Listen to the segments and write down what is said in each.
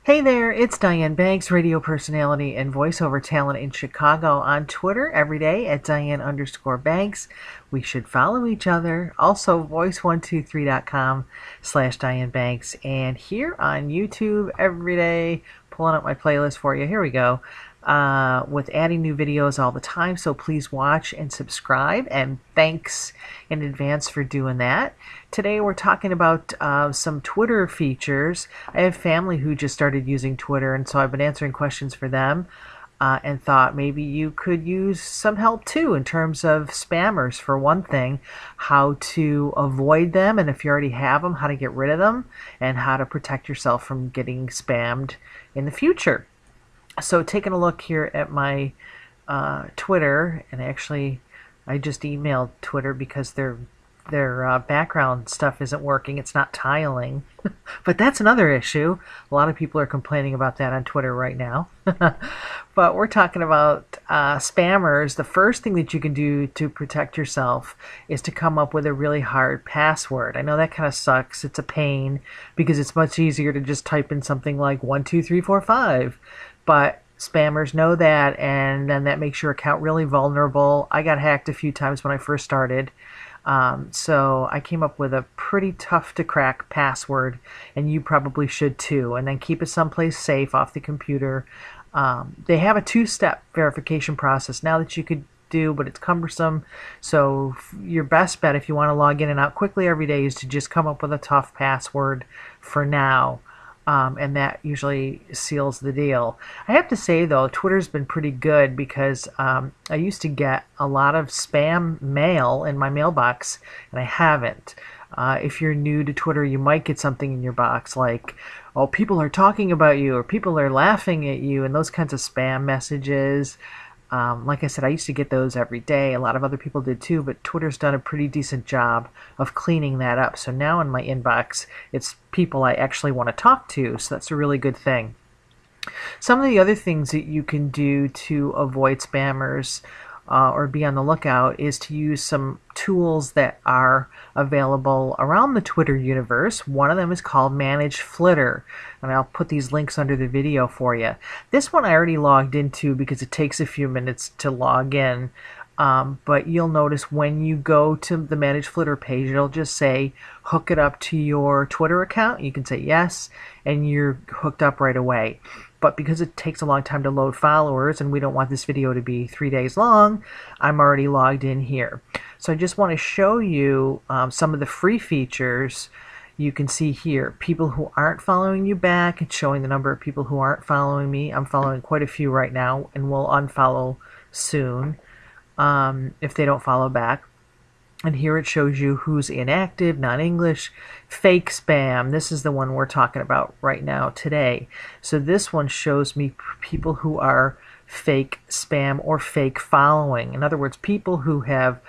Hey there, it's Diane Banks, radio personality and voiceover talent in Chicago, on Twitter every day at Diane_Banks. We should follow each other. Also, voice123.com/Diane Banks. And here on YouTube every day, pulling up my playlist for you. Here we go. With adding new videos all the time, so please watch and subscribe, and thanks in advance for doing that. Today we're talking about some Twitter features. I have family who just started using Twitter, and so I've been answering questions for them, and thought maybe you could use some help too in terms of spammers. For one thing, how to avoid them, and if you already have them, how to get rid of them, and how to protect yourself from getting spammed in the future. So taking a look here at my Twitter, and actually I just emailed Twitter because their background stuff isn't working. It's not tiling. But that's another issue. A lot of people are complaining about that on Twitter right now. But we're talking about spammers. The first thing that you can do to protect yourself is to come up with a really hard password. I know that kind of sucks. It's a pain because it's much easier to just type in something like 12345. But spammers know that, and then that makes your account really vulnerable. I got hacked a few times when I first started. So I came up with a pretty tough to crack password, and you probably should too. And then keep it someplace safe off the computer. They have a two-step verification process now that you could do, but it's cumbersome. So your best bet if you want to log in and out quickly every day is to just come up with a tough password for now. And that usually seals the deal. I have to say though, Twitter's been pretty good because I used to get a lot of spam mail in my mailbox, and I haven't. If you're new to Twitter, you might get something in your box like, oh, people are talking about you, or people are laughing at you, and those kinds of spam messages. Like I said, I used to get those every day. A lot of other people did too, but Twitter's done a pretty decent job of cleaning that up. So now in my inbox, it's people I actually want to talk to, so that's a really good thing. Some of the other things that you can do to avoid spammers or be on the lookout is to use some tools that are available around the Twitter universe. One of them is called Manage Flitter, and I'll put these links under the video for you. This one I already logged into because it takes a few minutes to log in. But you'll notice when you go to the Manage Flitter page, it'll just say hook it up to your Twitter account. You can say yes, and you're hooked up right away. But because it takes a long time to load followers, and we don't want this video to be 3 days long, I'm already logged in here. So I just want to show you some of the free features. You can see here, people who aren't following you back. It's showing the number of people who aren't following me. I'm following quite a few right now, and will unfollow soon if they don't follow back. And here it shows you who's inactive, non-English, fake spam. This is the one we're talking about right now today. So this one shows me people who are fake spam or fake following. In other words, people who have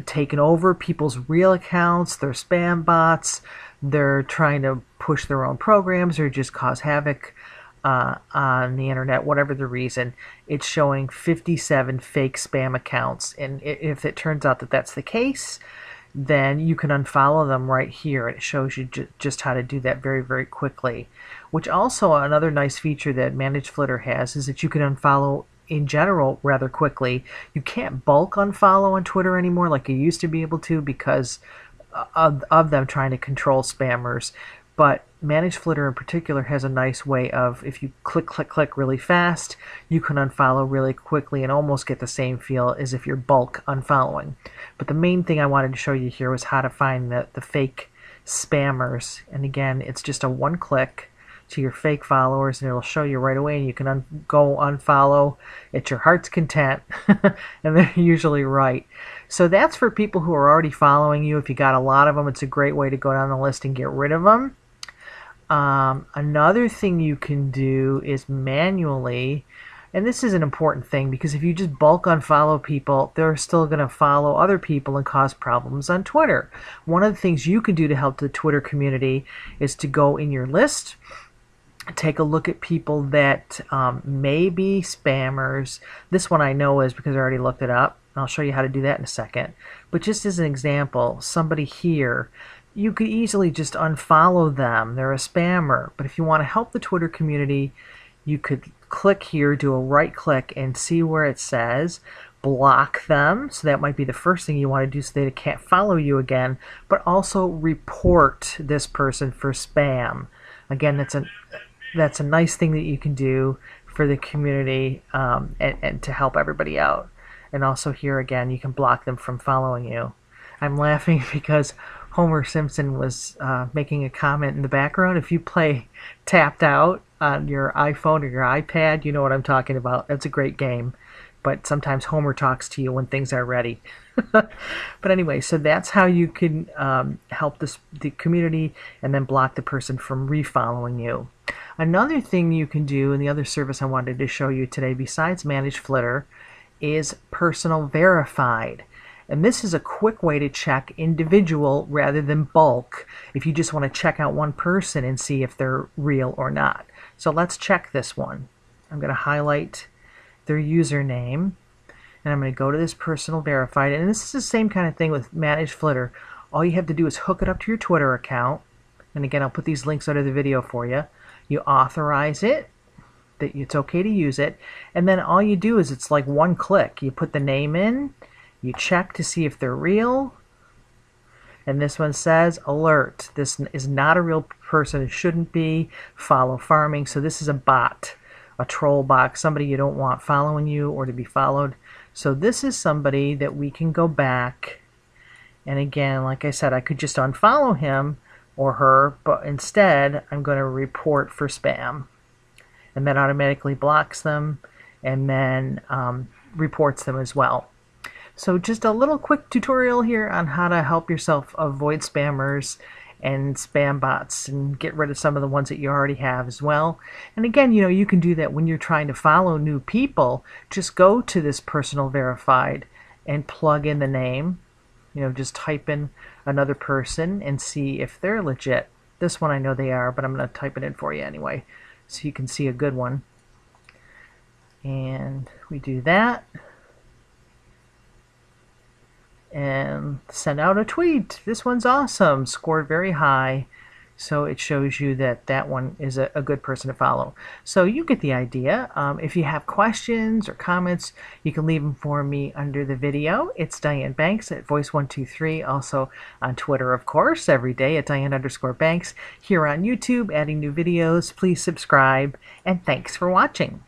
taken over people's real accounts, they're spam bots, they're trying to push their own programs or just cause havoc on the internet, whatever the reason. It's showing 57 fake spam accounts, and if it turns out that that's the case, then you can unfollow them right here, and it shows you just how to do that very, very quickly. Which also, another nice feature that Manage Flitter has is that you can unfollow in general rather quickly. You can't bulk unfollow on Twitter anymore like you used to be able to because of them trying to control spammers. But Manage Flitter in particular has a nice way of, if you click really fast, you can unfollow really quickly and almost get the same feel as if you're bulk unfollowing. But the main thing I wanted to show you here was how to find the fake spammers. And again, it's just a one click to your fake followers, and it'll show you right away, and you can go unfollow at your heart's content. And they're usually right. So that's for people who are already following you. If you got a lot of them, it's a great way to go down the list and get rid of them. Another thing you can do is manually, and this is an important thing because if you just bulk unfollow people, they're still going to follow other people and cause problems on Twitter. One of the things you can do to help the Twitter community is to go in your list, take a look at people that may be spammers. This one I know is because I already looked it up. I'll show you how to do that in a second. But just as an example, somebody here you could easily just unfollow them. They're a spammer. But if you want to help the Twitter community, you could click here, do a right click, and see where it says block them. So that might be the first thing you want to do so they can't follow you again, but also report this person for spam. Again, that's a nice thing that you can do for the community, and to help everybody out. And also here again, you can block them from following you. I'm laughing because Homer Simpson was making a comment in the background. If you play Tapped Out on your iPhone or your iPad, you know what I'm talking about. That's a great game. But sometimes Homer talks to you when things are ready. But anyway, so that's how you can help the community and then block the person from refollowing you. Another thing you can do, and the other service I wanted to show you today besides Manage Flitter, is Personal Verified. And this is a quick way to check individual rather than bulk if you just want to check out one person and see if they're real or not. So let's check this one. I'm going to highlight their username, and I'm going to go to this Personal Verified. And this is the same kind of thing with Manage Flitter. All you have to do is hook it up to your Twitter account. And again, I'll put these links under the video for you. You authorize it, that it's okay to use it, and then all you do is it's like one click. You put the name in, you check to see if they're real, and this one says alert, this is not a real person, it shouldn't be, follow farming. So this is a bot, a troll bot, somebody you don't want following you or to be followed. So this is somebody that we can go back, and again, like I said, I could just unfollow him or her, but instead I'm going to report for spam, and that automatically blocks them and then reports them as well. So just a little quick tutorial here on how to help yourself avoid spammers and spam bots and get rid of some of the ones that you already have as well. And again, you can do that when you're trying to follow new people. Just go to this Personal Verified and plug in the name. Just type in another person and see if they're legit. This one I know they are, but I'm going to type it in for you anyway so you can see a good one. And we do that. And send out a tweet. This one's awesome. Scored very high. So it shows you that that one is a good person to follow. So you get the idea. If you have questions or comments, you can leave them for me under the video. It's Diane Banks at Voice123. Also on Twitter, of course, every day at Diane_Banks. Here on YouTube, adding new videos. Please subscribe. And thanks for watching.